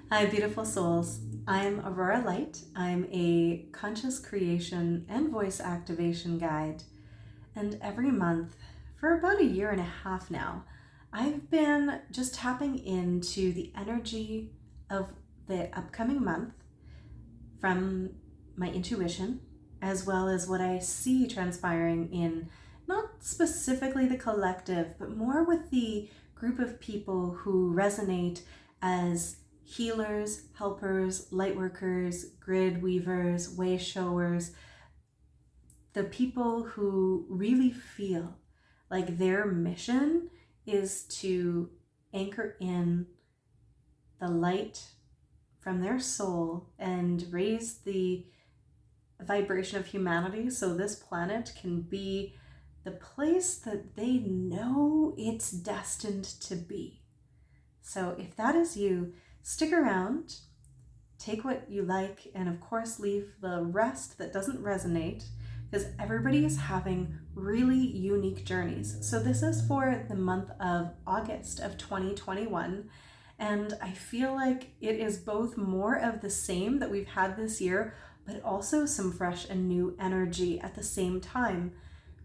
Hi, beautiful souls. I'm Aurora Light. I'm a conscious creation and voice activation guide. And every month, for about a year and a half now, I've been just tapping into the energy of the upcoming month from my intuition, as well as what I see transpiring in not specifically the collective, but more with the group of people who resonate as healers, helpers, light workers, grid weavers, way showers, the people who really feel like their mission is to anchor in the light from their soul and raise the vibration of humanity so this planet can be the place that they know it's destined to be. So if that is you, stick around, take what you like, and of course leave the rest that doesn't resonate, because everybody is having really unique journeys. So this is for the month of August of 2021. And I feel like it is both more of the same that we've had this year, but also some fresh and new energy at the same time.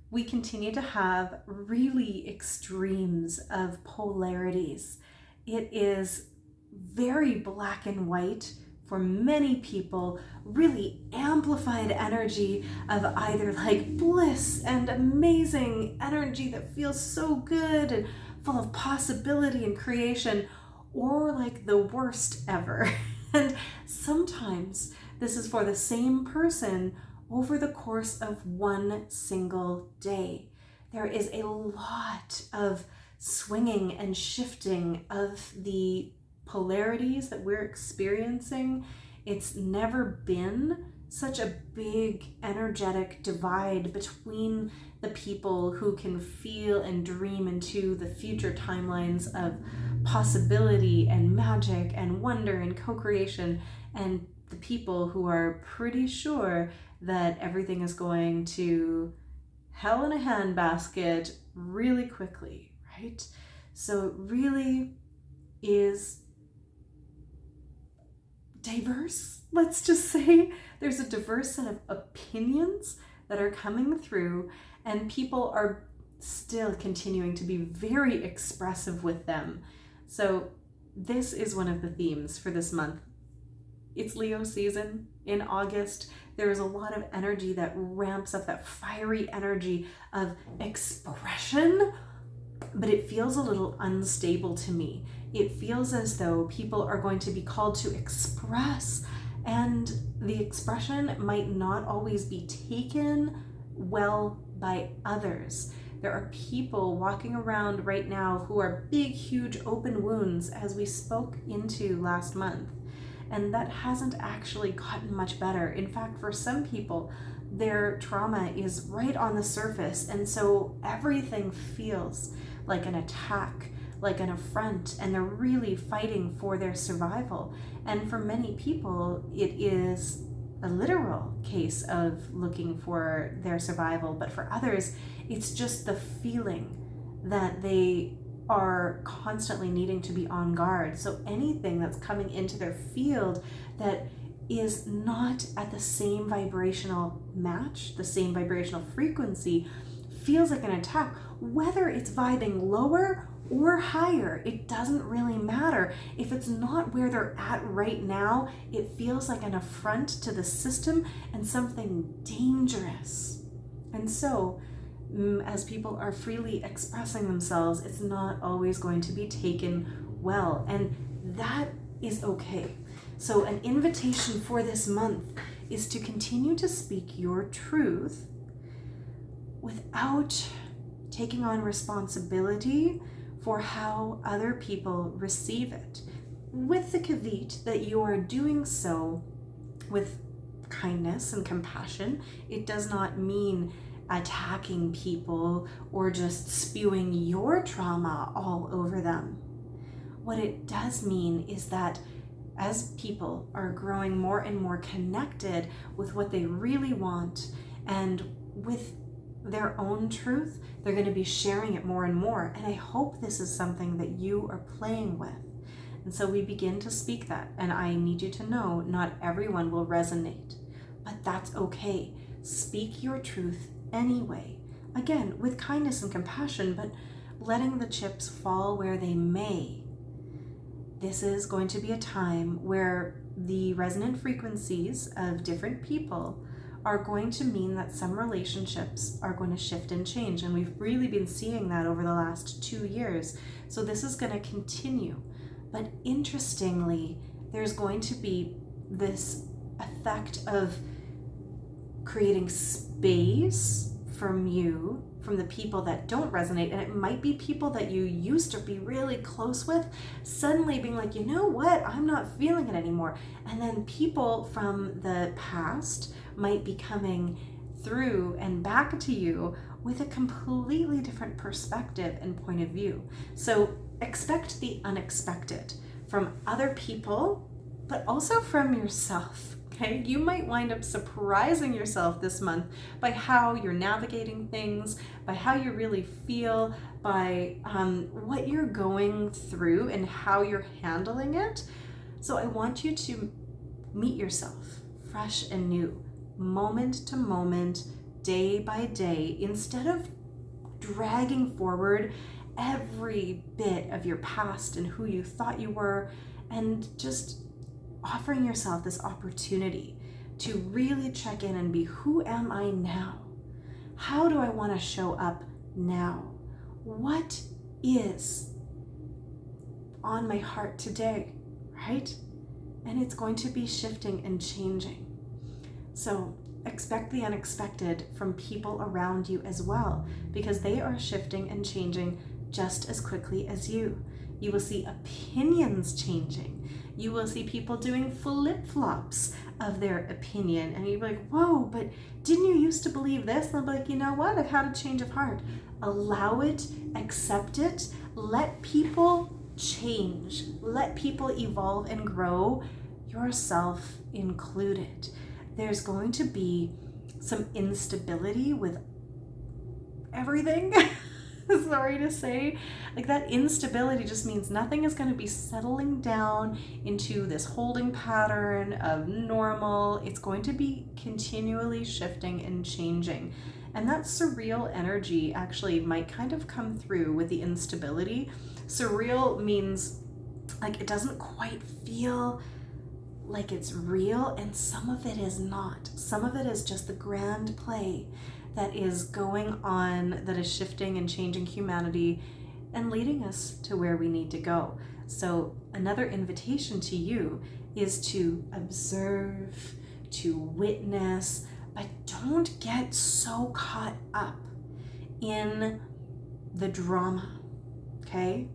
We continue to have really extremes of polarities. It is very black and white for many people, really amplified energy of either like bliss and amazing energy that feels so good and full of possibility and creation, or like the worst ever. And sometimes this is for the same person over the course of one single day. There is a lot of swinging and shifting of the polarities that we're experiencing. It's never been such a big energetic divide between the people who can feel and dream into the future timelines of possibility and magic and wonder and co-creation, and the people who are pretty sure that everything is going to hell in a handbasket really quickly, right? So it really is diverse, let's just say. There's a diverse set of opinions that are coming through, and people are still continuing to be very expressive with them. So this is one of the themes for this month. It's Leo season in August. There is a lot of energy that ramps up, that fiery energy of expression, but it feels a little unstable to me. It feels as though people are going to be called to express, and the expression might not always be taken well by others. There are people walking around right now who are big, huge open wounds, as we spoke into last month. And that hasn't actually gotten much better. In fact, for some people, their trauma is right on the surface. And so everything feels like an attack, like an affront, and they're really fighting for their survival. And for many people, it is a literal case of looking for their survival. But for others, it's just the feeling that they are constantly needing to be on guard. So anything that's coming into their field that is not at the same vibrational match, the same vibrational frequency, feels like an attack. Whether it's vibing lower or higher, it doesn't really matter. If it's not where they're at right now, it feels like an affront to the system and something dangerous. And so, as people are freely expressing themselves, it's not always going to be taken well, and that is okay. So an invitation for this month is to continue to speak your truth without taking on responsibility for how other people receive it, with the caveat that you are doing so with kindness and compassion. It does not mean attacking people or just spewing your trauma all over them. What it does mean is that as people are growing more and more connected with what they really want and with their own truth, they're going to be sharing it more and more. And I hope this is something that you are playing with. And so we begin to speak that. And I need you to know not everyone will resonate, but that's okay. Speak your truth anyway. Again, with kindness and compassion, but letting the chips fall where they may. This is going to be a time where the resonant frequencies of different people are going to mean that some relationships are going to shift and change. And we've really been seeing that over the last 2 years. So this is going to continue. But interestingly, there's going to be this effect of creating space from you, from the people that don't resonate. And it might be people that you used to be really close with, suddenly being like, you know what, I'm not feeling it anymore. And then people from the past might be coming through and back to you with a completely different perspective and point of view. So expect the unexpected from other people, but also from yourself. Okay, you might wind up surprising yourself this month by how you're navigating things, by how you really feel, by what you're going through and how you're handling it. So I want you to meet yourself fresh and new, moment to moment, day by day, instead of dragging forward every bit of your past and who you thought you were, and just offering yourself this opportunity to really check in and be, who am I now? How do I want to show up now? What is on my heart today, right? And it's going to be shifting and changing. So expect the unexpected from people around you as well, because they are shifting and changing just as quickly as you. You will see opinions changing. You will see people doing flip-flops of their opinion. And you're like, whoa, but didn't you used to believe this? And they'll be like, you know what? I've had a change of heart. Allow it, accept it, let people change. Let people evolve and grow, yourself included. There's going to be some instability with everything. Sorry to say, like that instability just means nothing is going to be settling down into this holding pattern of normal. It's going to be continually shifting and changing. And that surreal energy actually might kind of come through with the instability. Surreal means like it doesn't quite feel like it's real, and some of it is not. Some of it is just the grand play that is going on, that is shifting and changing humanity and leading us to where we need to go. So another invitation to you is to observe, to witness, but don't get so caught up in the drama, okay?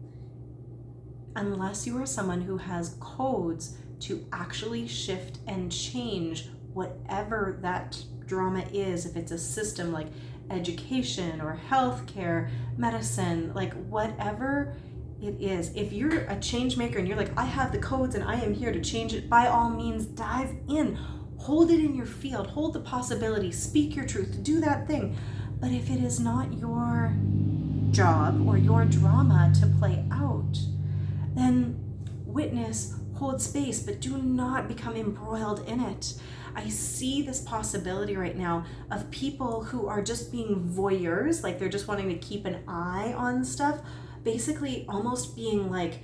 Unless you are someone who has codes to actually shift and change whatever that drama is, if it's a system like education or healthcare, medicine, like whatever it is. If you're a change maker and you're like, I have the codes and I am here to change it, by all means, dive in, hold it in your field, hold the possibility, speak your truth, do that thing. But if it is not your job or your drama to play out, then witness, hold space, but do not become embroiled in it. I see this possibility right now of people who are just being voyeurs, like they're just wanting to keep an eye on stuff, basically almost being like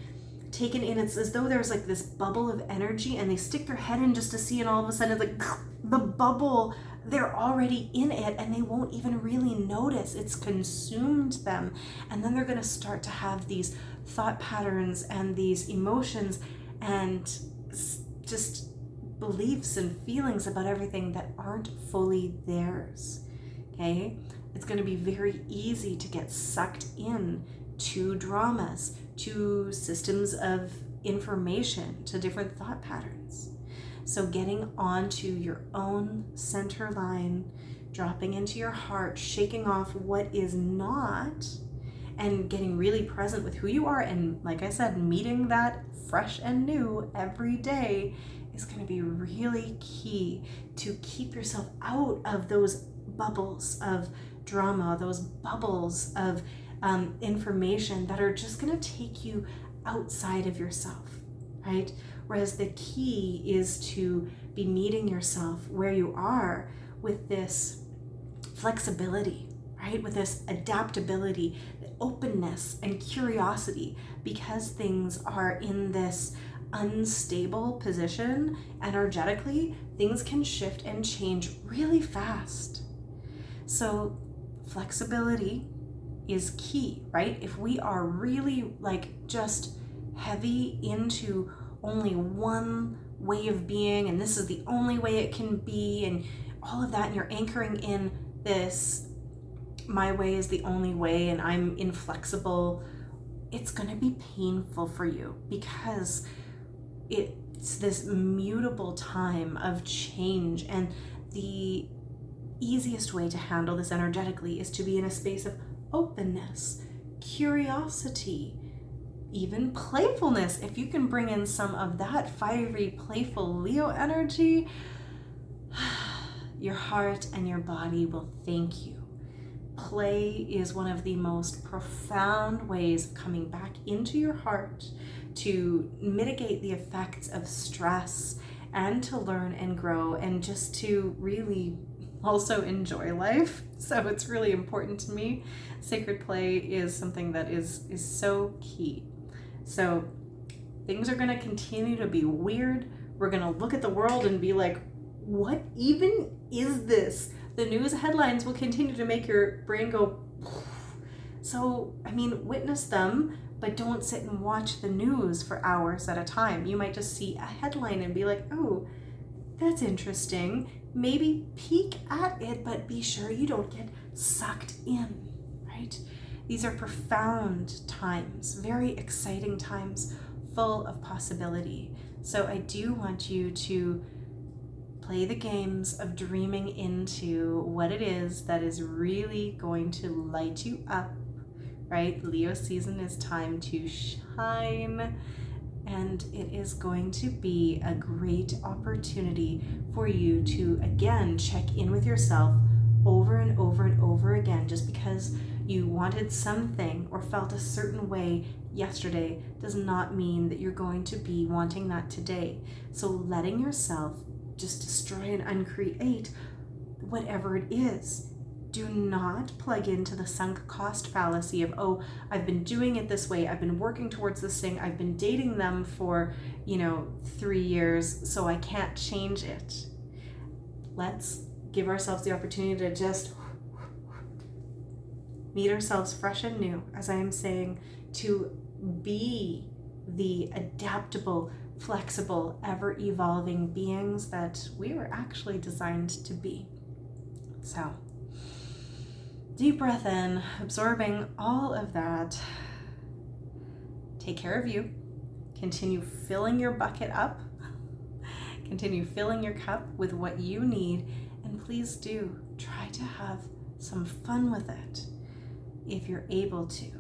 taken in. It's as though there's like this bubble of energy and they stick their head in just to see, and all of a sudden it's like the bubble, they're already in it and they won't even really notice. It's consumed them. And then they're going to start to have these thought patterns and these emotions and just beliefs and feelings about everything that aren't fully theirs. Okay? It's going to be very easy to get sucked in to dramas, to systems of information, to different thought patterns. So getting onto your own center line, dropping into your heart, shaking off what is not, and getting really present with who you are, and like I said, meeting that fresh and new every day is going to be really key to keep yourself out of those bubbles of drama, those bubbles of information that are just going to take you outside of yourself. right? Whereas the key is to be meeting yourself where you are with this flexibility, right? With this adaptability, openness and curiosity, because things are in this unstable position energetically, things can shift and change really fast. So flexibility is key, right? If we are really like just heavy into only one way of being, and this is the only way it can be, and all of that, and you're anchoring in this, my way is the only way, and I'm inflexible, it's going to be painful for you, because it's this mutable time of change. And the easiest way to handle this energetically is to be in a space of openness, curiosity, even playfulness. If you can bring in some of that fiery, playful Leo energy, your heart and your body will thank you. Play is one of the most profound ways of coming back into your heart to mitigate the effects of stress and to learn and grow and just to really also enjoy life. So it's really important to me. Sacred play is something that is so key. So things are going to continue to be weird. We're going to look at the world and be like, what even is this? The news headlines will continue to make your brain go. So, I mean, witness them, but don't sit and watch the news for hours at a time. You might just see a headline and be like, oh, that's interesting. Maybe peek at it, but be sure you don't get sucked in, right? These are profound times, very exciting times, full of possibility. So I do want you to play the games of dreaming into what it is that is really going to light you up, right? Leo season is time to shine, and it is going to be a great opportunity for you to, again, check in with yourself over and over and over again. Just because you wanted something or felt a certain way yesterday does not mean that you're going to be wanting that today. So letting yourself just destroy and uncreate whatever it is. Do not plug into the sunk cost fallacy of, oh, I've been doing it this way, I've been working towards this thing, I've been dating them for 3 years, so I can't change it. Let's give ourselves the opportunity to just meet ourselves fresh and new, as I am saying, to be the adaptable, flexible, ever-evolving beings that we were actually designed to be. So, deep breath in, absorbing all of that. Take care of you. Continue filling your bucket up. Continue filling your cup with what you need. And please do try to have some fun with it if you're able to,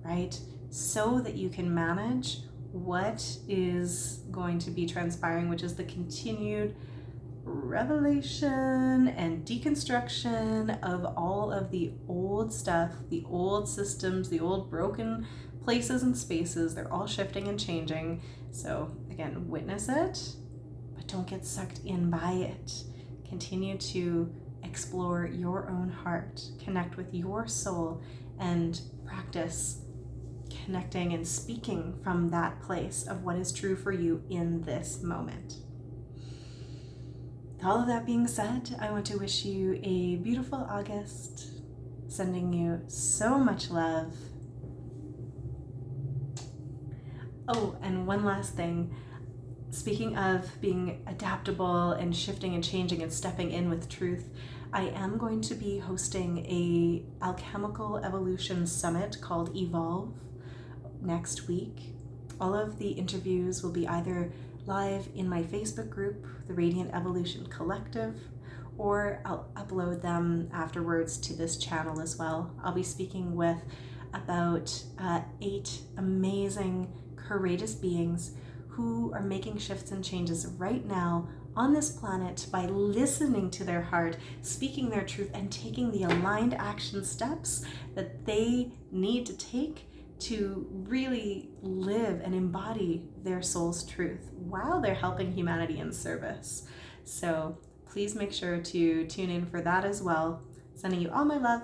right? So that you can manage what is going to be transpiring, which is the continued revelation and deconstruction of all of the old stuff, the old systems, the old broken places and spaces. They're all shifting and changing. So again, witness it, but don't get sucked in by it. Continue to explore your own heart, connect with your soul, and practice connecting and speaking from that place of what is true for you in this moment. With all of that being said, I want to wish you a beautiful August, sending you so much love. Oh, and one last thing. Speaking of being adaptable and shifting and changing and stepping in with truth, I am going to be hosting a alchemical evolution summit called Evolve next week. All of the interviews will be either live in my Facebook group, the Radiant Evolution Collective, or I'll upload them afterwards to this channel as well. I'll be speaking with about 8 amazing, courageous beings who are making shifts and changes right now on this planet by listening to their heart, speaking their truth, and taking the aligned action steps that they need to take to really live and embody their soul's truth while they're helping humanity in service. So please make sure to tune in for that as well. Sending you all my love.